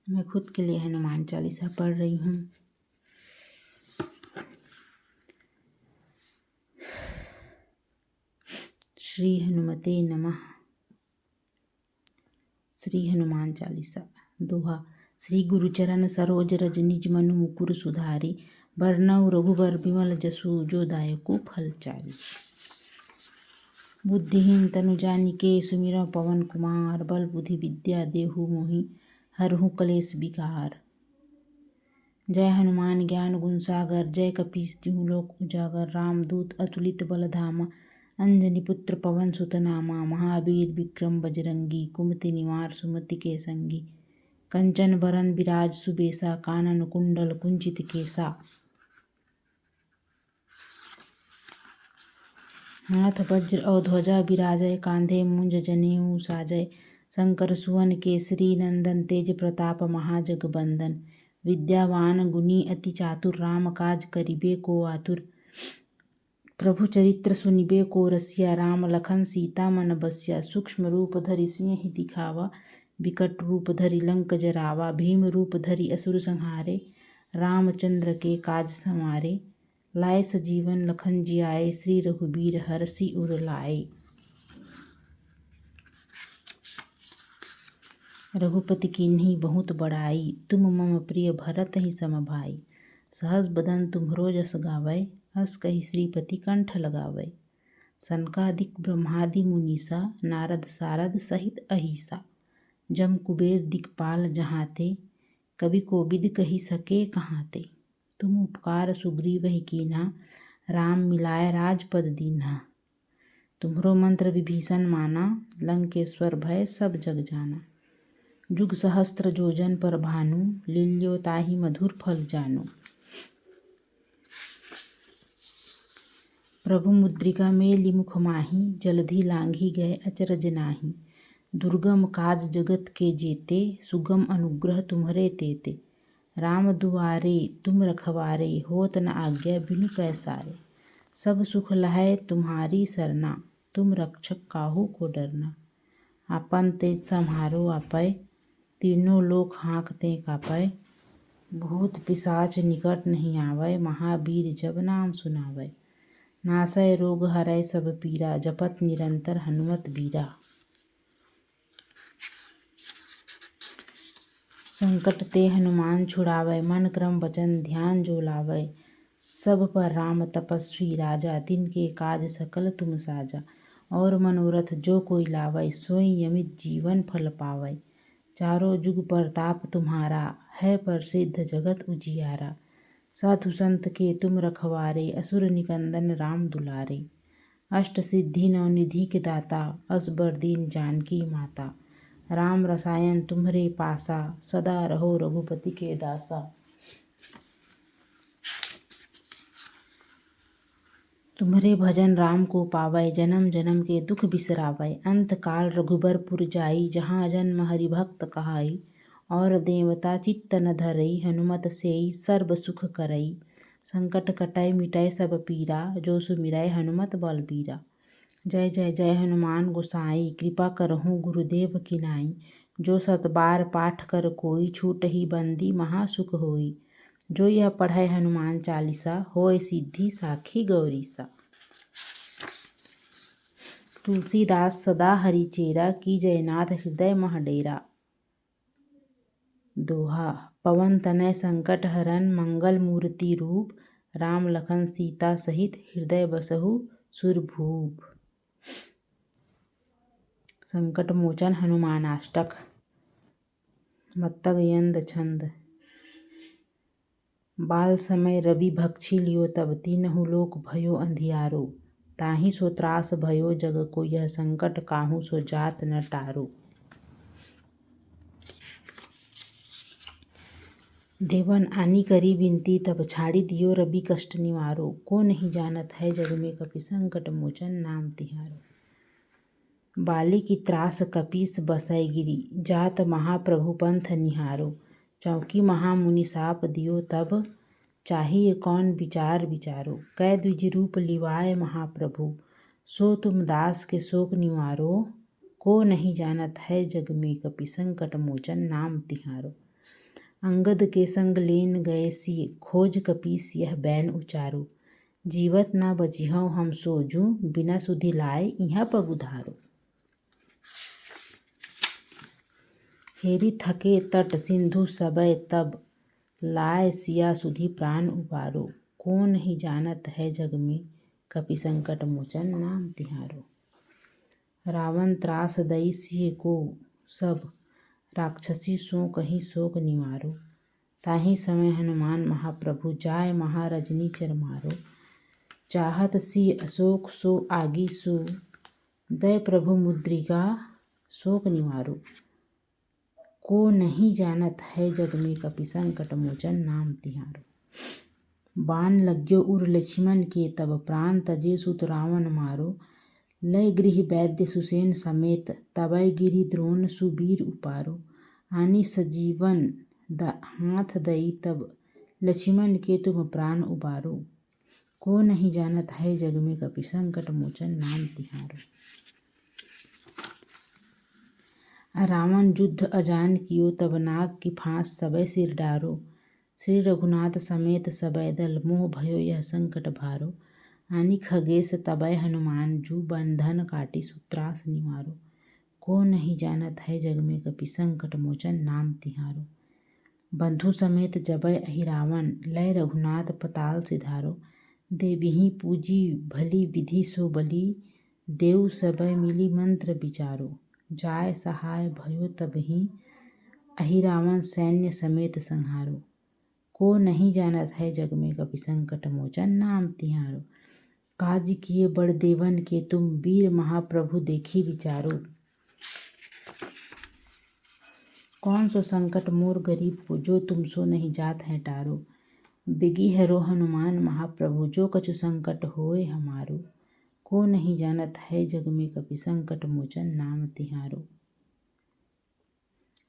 मैं खुद के लिए हनुमान चालीसा पढ़ रही हूँ। श्री हनुमते नमः। श्री हनुमान चालीसा। दोहा। श्री गुरुचरण सरोज रज निज मनु मुकुर सुधारी, बरनउँ रघुबर बिमल जसु जो दायको फल चारि। बुद्धिहीन तनु जानिके सुमिरौं पवन कुमार, बल बुद्धि विद्या देहु मोहि हरहु कलेस विकार। जय हनुमान ज्ञान गुण सागर, जय कपीस तिहुँ लोक उजागर। रामदूत अतुलित बल धामा, अंजनी पुत्र पवन सुत नामा। महावीर विक्रम बजरंगी, कुमति निवार सुमति के संगी। कंचन बरन बिराज सुबेसा, कानन कुंडल कुंचित केसा। हाथ वज्र और ध्वजा विराजय, कांधे मुंज जनेऊ साजय। शंकर सुवन केसरी नंदन, तेज प्रताप महाजगबंदन। विद्यावान गुणी अति चातुर, राम काज करिबे को आतुर। प्रभु चरित्र सुनिबे को रसिया, राम लखन सीता मन बसिया। सूक्ष्म रूप धरि सिंह दिखावा, विकट रूप धरि लंक जरावा। भीम रूप धरि असुर संहारे, रामचंद्र के काज संवारे। लाए सजीवन लखन जियाए, श्री रघुबीर हरषि उर लाए। रघुपति कीन्ही बहुत बड़ाई, तुम मम प्रिय भरत ही सम भाई। सहस बदन तुम्हरो जस गावै, हस कहि श्रीपति कंठ लगावै। सनकादिक ब्रह्मादि मुनीसा, नारद सारद सहित अहिसा। जम कुबेर दिक्पाल जहाँ ते, कवि कोविद कहि सके कहाँ ते। तुम उपकार सुग्रीव ही कीन्हा, राम मिलाय राजपद दीन्हा। तुम्हरो मंत्र विभीषण माना, लंकेश्वर भय सब जग जाना। जुग सहस्त्र जोजन पर भानु, लील्यो ताहि मधुर फल जानु। प्रभु मुद्रिका मेलि मुख माहि, जलधि लांघि गए अचरज नाही। दुर्गम काज जगत के जेते, सुगम अनुग्रह तुम्हरे तेते। राम दुआरे तुम रखवारे, होत न आज्ञा बिनु पैसारे। सब सुख लहै तुम्हारी सरना, तुम रक्षक काहू को डरना। आपन तेज सम्हारो आपै, तीनों लोक हाँकते कापै। भूत पिशाच निकट नहीं आवै, महावीर जब नाम सुनावै। नासै रोग हरै सब पीरा, जपत निरंतर हनुमत बीरा। संकट ते हनुमान छुड़ावै, मन क्रम वचन ध्यान जो लावै। सब पर राम तपस्वी राजा, तिनके काज सकल तुम साजा। और मनोरथ जो कोई लावै, सोई अमित जीवन फल पावै। चारों जुग परताप तुम्हारा, है प्रसिद्ध जगत उजियारा। साधु संत के तुम रखवारे, असुर निकंदन राम दुलारे। अष्ट सिद्धि नौ निधि के दाता, असबर दीन जानकी माता। राम रसायन तुम्हरे पासा, सदा रहो रघुपति के दासा। तुम्हरे भजन राम को पावै, जन्म जन्म के दुख बिसरावै। अंत काल रघुबर पुर जाई, जहाँ जन्म हरि भक्त कहाई। और देवता चित्त न धरई, हनुमत सेई सर्व सुख करई। संकट कटै मिटै सब पीरा, जो सुमिरै हनुमत बलबीरा। जय जय जय हनुमान गोसाई, कृपा करहु गुरुदेव की नाई। जो सत बार पाठ कर कोई, छूटहि बंदी महा सुख होई। जो यह पढ़ै हनुमान चालीसा, होय सिद्धि साखी गौरीसा। तुलसीदास सदा हरिचेरा, की जयनाथ हृदय मह डेरा। दोहा। पवन तनय संकट हरन, मंगल मूर्ति रूप। राम लखन सीता सहित, हृदय बसहु सुरभूप। संकट मोचन हनुमानाष्टक। मत्तग यंद छंद। बाल समय रवि भक्षी लियो तब, तीनहु लोक भयो अंधियारो। ताहि सो त्रास भयो जग को, यह संकट काहू सो जात न टारो। देवन आनी करी बिनती तब, छाड़ी दियो रवि कष्ट निवारो। को नहीं जानत है जग में कपि, संकट मोचन नाम तिहारो। बाली की त्रास कपीस बसै गिरी, जात महाप्रभु पंथ निहारो। चौकी महामुनि साप दियो तब, चाहिए कौन विचार विचारो। कै द्विज रूप लिवाए महाप्रभु, सो तुम दास के शोक निवारो। को नहीं जानत है जग में कपि, संकट मोचन नाम तिहारो। अंगद के संग लेन गए सिय, खोज कपीस यह बैन उचारो। जीवत ना बचिहौं हम सोजूं, बिना सुधि लाए इहाँ पग उधारो। हेरि थके तट सिंधु सबय तब, लाए सिया सुधि प्राण उबारो। को नहीं जानत है जग में, कपि संकट मोचन नाम तिहारो। रावण त्रास दई सिय को सब, राक्षसी सो कहीं शोक निवारो। ताहि समय हनुमान महाप्रभु, जाय महारजनीचर मारो। चाहत सिय अशोक सो आगी सो, दय प्रभु मुद्रिका शोक निवारो। को नहीं जानत है जग में, कपि संकट मोचन नाम तिहारो। बाण लग्यो उर लक्ष्मण के तब, प्राण तजे सुत रावण मारो। लय गृह वैद्य सुसेन समेत, तबै गिरि द्रोण सुबीर उपारो। आनि सजीवन हाथ दई तब, लक्ष्मण के तुम प्राण उबारो। को नहीं जानत है जग में, कपि संकट मोचन नाम तिहारो। रावण युद्ध अजान कियो, तब नाग की फांस सबय सिर डारो। श्री रघुनाथ समेत सबय दल, मोह भयो यह संकट भारो। आनि खगेश तबै हनुमान जू, बंधन काटी सूत्रास निवारो। को नहीं जानत है जग में, कपि संकट मोचन नाम तिहारो। बंधु समेत जबै अहि रावण, लय रघुनाथ पताल सिधारो। देबिहीं पूजी भली विधि सो बली, देव सबय मिली मंत्र विचारो। जाय सहाय भयो तबहि, अहि रावण सैन्य समेत संहारो। को नहीं जानत है जग में, कपि संकट मोचन नाम तिहारो। काज किए बड़ देवन के तुम, वीर महाप्रभु देखी विचारो। कौन सो संकट मोर गरीब को, जो तुम सो नहीं जात है टारो। बिगी हरो हनुमान महाप्रभु, जो कछु संकट होए हमारो। को नहीं जानत है जग में, कपि संकट मोचन नाम तिहारो।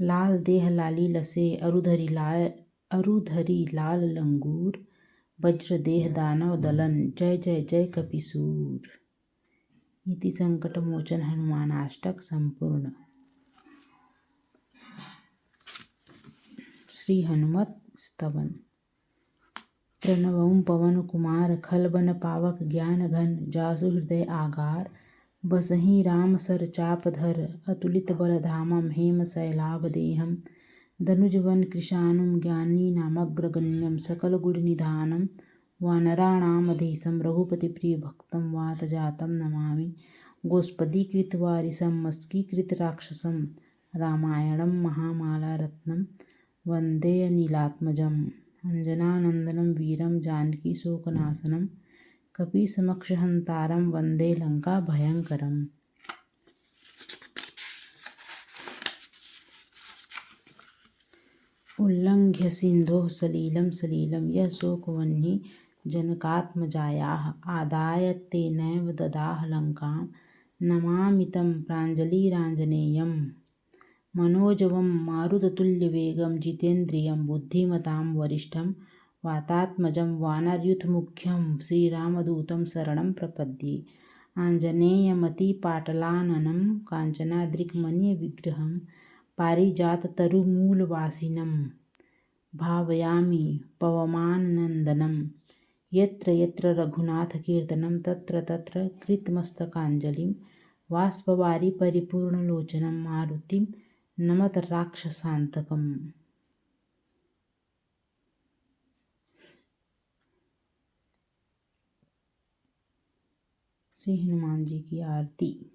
लाल देह लाली लसे, अरुधरी लाल लंगूर। वज्र देह दानव दलन, जय जय जय कपिसूर। इति संकट मोचन हनुमानाष्टक संपूर्ण। श्री हनुमत स्तवन। प्रणवं पवन कुमार, खल बन पावक ज्ञान घन। जासु हृदय आगार, बसहि राम सर चाप धर। अतुलित बल धामं, हेम शैलाभ देहम। दनुज वन कृशानुम, ज्ञानी नामग्रगण्यम। सकल गुण निधानम, वानराणामधीशम। रघुपति प्रिय भक्तम, वात जातम नमामि। गोष्पदी कृत वारिसम, मस्कीकृत राक्षसम। रामायणं महामाला रत्नम, वन्दे नीलात्मजम्। अंजनानन्दनं वीरं, जानकी शोकनाशनं। कपीसमक्षहन्तारं, वन्दे लंका भयङ्करम्। उल्लङ्घ्य सिन्धोः सलिलं सलिलं, यः शोकवह्निः जनकात्मजायाः। आदाय तेनैव ददाह लङ्कां, नमामि तं प्राञ्जलिराञ्जनेयम्। मनोजवं मारुततुल्यवेगं, जितेन्द्रियं बुद्धिमतां वरिष्ठं। वातात्मजं वानरयूथमुख्यं, श्रीरामदूतं शरणं प्रपद्ये। आञ्जनेयमतिपाटलाननं, काञ्चनाद्रिकमणिविग्रहं। पारिजाततरुमूलवासिनं, भावयामि पवमाननन्दनं। यत्र यत्र रघुनाथकीर्तनं, तत्र तत्र कृतमस्तकाञ्जलिं। बाष्पवारि परिपूर्णलोचनं, मारुतिं नमत राक्षसान्तकम्। श्री हनुमान जी की आरती।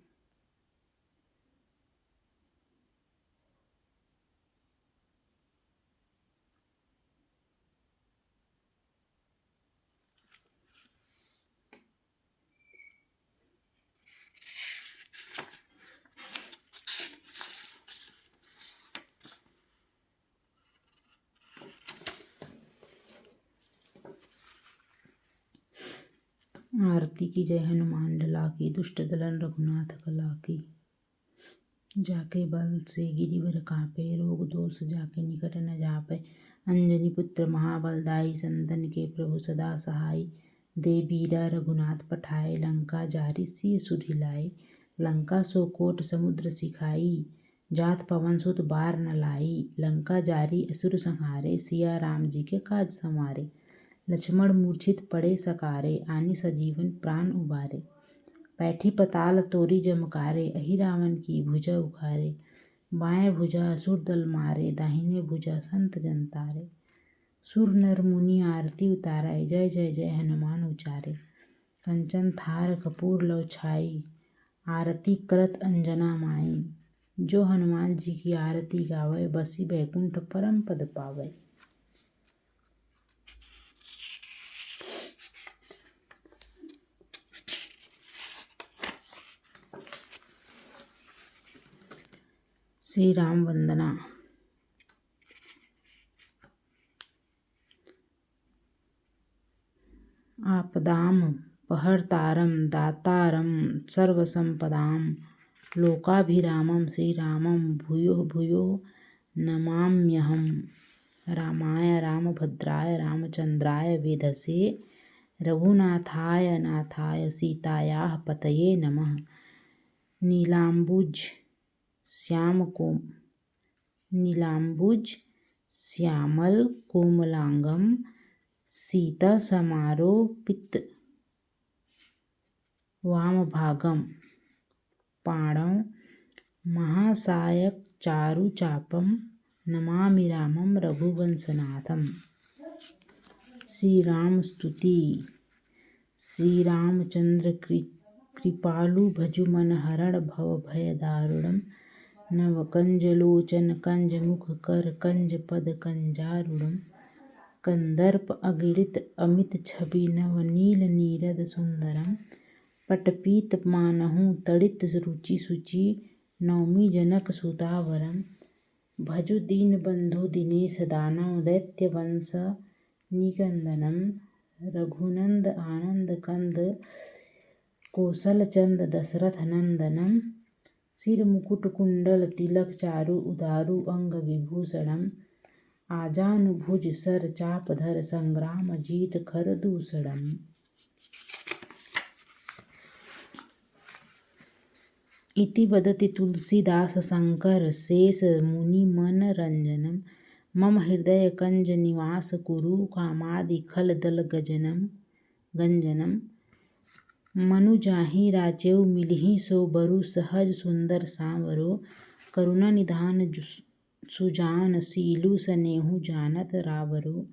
आरती की जय हनुमान लला की, दुष्ट दलन रघुनाथ कला की। जाके बल से गिरिवर कापे, रोग दोष जाके निकट न जापै। अंजनी पुत्र महाबलदाई, संतन के प्रभु सदा सहाय। दे बीरा रघुनाथ पठाए, लंका जारि सिय सुधि लाए। लंका सो कोट समुद्र सिखाई, जात पवन सुत बार न लाई, लंका जारी असुर संहारे, सिया राम जी के काज संवारे। लक्ष्मण मूर्छित पड़े सकारे, आनी सजीवन प्राण उबारे। पैठी पताल तोरी जमकारे, अहि रावण की भुजा उखारे। बाएं भुजा असुर दल मारे, दाहिने भुजा संत जन तारे। सुर नर मुनि आरती उतारे, जय जय जय हनुमान उचारे। कंचन थार कपूर लौ छाई, आरती करत अंजना माई। जो हनुमान जी की आरती गावे, बसी बैकुंठ परम पद पावे। श्री राम वंदना। आपदाम पहर्तारम दातारम सर्वसंपदाम, लोकाभिरामं श्रीरामं भूयो भूयो नमाम्यहम्। रामाय रामभद्राय रामचंद्राय वेधसे, रघुनाथाय नाथाय सीतायाः पतये नमः। नीलाम्बुज श्यामल कोमलांगम, सीतसमारोपित वामभागम। पाणौ महासायक चारुचापम, नमामि रामं रघुवंशनाथम। श्री राम स्तुति। श्री रामचंद्र कृपालु भजु मन हरण, भव भय दारुणम। नव कंज लोचन कंज मुख कर, कंज पद कंजारुणम। कंदर्प अगणित अमित छवि, नव नील नीरद सुंदरम। पटपीत मानहु तड़ित रुचि सुचि, नौमि जनक सुतावरम। भजु दीन बंधु दिनेश दानव, दैत्य वंश निकंदनम। रघुनंद आनंद कंद, कौशल चंद दशरथ नंदनम। सिर मुकुट कुंडल तिलक चारु, उदारु अंग विभूषणम। आजानुभुज सर चाप धर, संग्राम जीत खर दूषणम। इति वदति तुलसीदास शंकर, शेष मुनि मन रंजनम। मम हृदय कंज निवास कुरु, कामादि खल दल गंजनम। मनु जाहि राचेउ मिलिहि, सो बरु सहज सुंदर सांवरो। करुणा निधान सुजान, सीलु सनेहु जानत रावरो।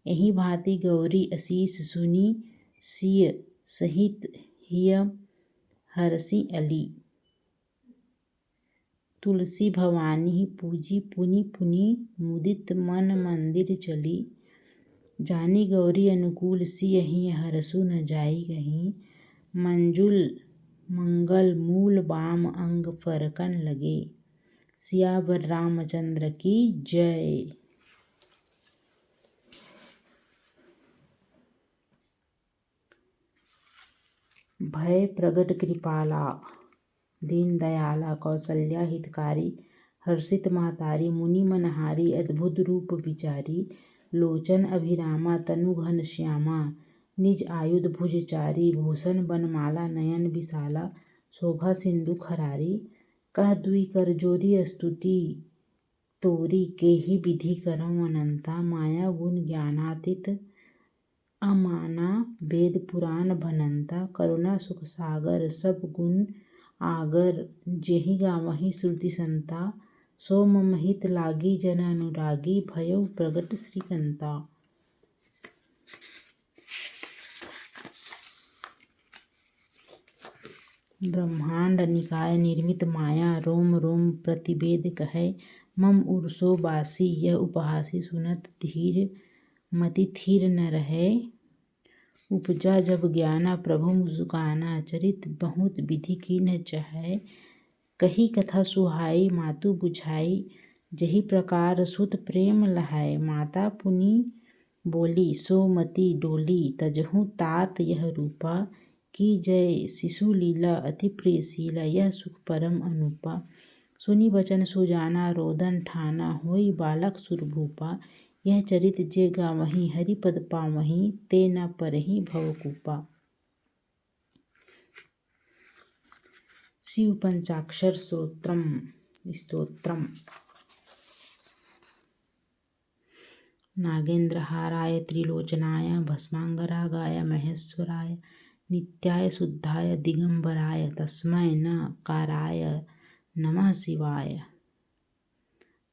एहि भांति गौरी असीस सुनी, सिय सहित हिय हरषि अली। तुलसी भवानी पूजी, पुनि पुनि मुदित मन मंदिर चली। जानी गौरी अनुकूल, सिय हिय हरषु न जाई कहीं। मंगल मूल बाम अंग फरकन लगे, सियावर रामचंद्र की जय। भय प्रगट कृपाला, दीन दयाला, कौसल्या हितकारी। हर्षित महतारी, मुनि मनहारी, अद्भुत रूप विचारी। लोचन अभिरामा, तनु घन श्यामा। निज आयुध भुज चारी, भूषण बनमाला नयन विशाला। शोभा सिंधु खरारी, कह दुई कर जोरी स्तुति तोरी। केहि विधि करऊँ अनंता, माया गुण ज्ञानातीत अमाना। वेद पुराण भनंता, करुणा सुख सागर सब गुण आगर। जेहि गावहि श्रुति संता, सो मम हित लागी जन अनुरागी। भयउ प्रगट श्रीकंता। ब्रह्मांड निकाय निर्मित माया, रोम रोम प्रतिवेद कहै। मम उरसो बासी, यह उपहासी सुनत धीर मति थीर न रहै। उपजा जब ज्ञाना, प्रभु मुस्काना। चरित बहुत विधि कीन्ह चहै। कही कथा सुहाई, मातु बुझाई। जहि प्रकार सुत प्रेम लहै। माता पुनि बोली, सो मति डोली। तजहु तात यह रूपा, की जय शिशु लीला। अति प्रियशीला, यह सुख परम अनुपा। सुनि बचन सुजाना, रोदन ठाना। होई बालक सुरभूपा। यह चरित जे गावहीं, हरिपद पावहीं। ते न परहीं भवकूपा। शिव पंचाक्षर स्तोत्रम। स्तोत्रम। नागेन्द्रहाराय त्रिलोचनाय भस्मांगरागाय महेश्वराय नित्याय शुद्धाय दिगंबराय तस्मै नकाराय नमः शिवाय।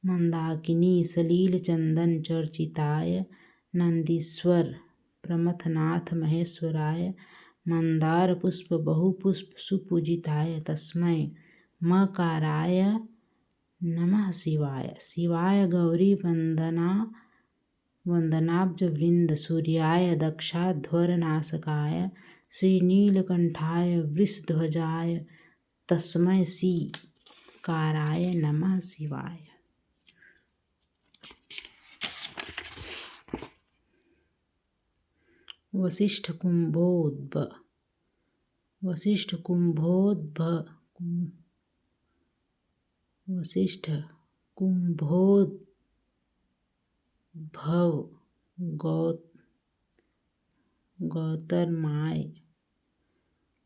मंदाकिनी सलील चंदन चर्चिताय नंदीश्वर प्रमथनाथ महेश्वराय मंदार पुष्प बहुपुष्प सुपूजिताय तस्मै मकाराय नमः शिवाय। शिवाय गौरी वंदनाब्ज वृंद सूर्याय दक्षाध्वरनाशकाय श्रीनीलकंठाय वृषध्वजाय तस्मै शिकाराय नमः शिवाय। वसिष्ठ कुंभोद्भव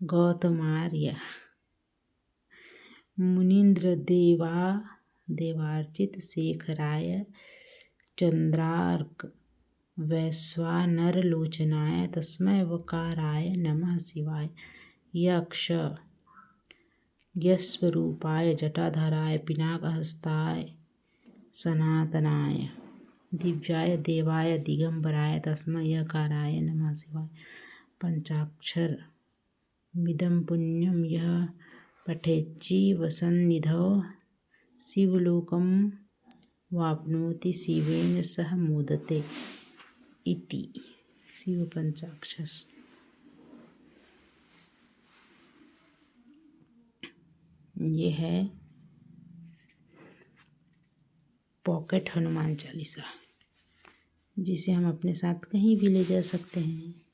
गौतमार्य मुनीन्द्र देवार्चित शेखराय चंद्रार्क वैश्वानरलोचनाय तस्मै वकाराय नमः शिवाय। यक्षस्वरूपाय जटाधराय पिनाकहस्ताय सनातनाय दिव्याय देवाय दिगंबराय तस्मै यकाराय नमः शिवाय। पंचाक्षर मिदं पुण्यं यः पठेच्चीवसन्निधौ शिवलोकं वाप्नोति शिवेन सह मोदते इति। शिव पंचाक्षर। ये है पॉकेट हनुमान चालीसा, जिसे हम अपने साथ कहीं भी ले जा सकते हैं।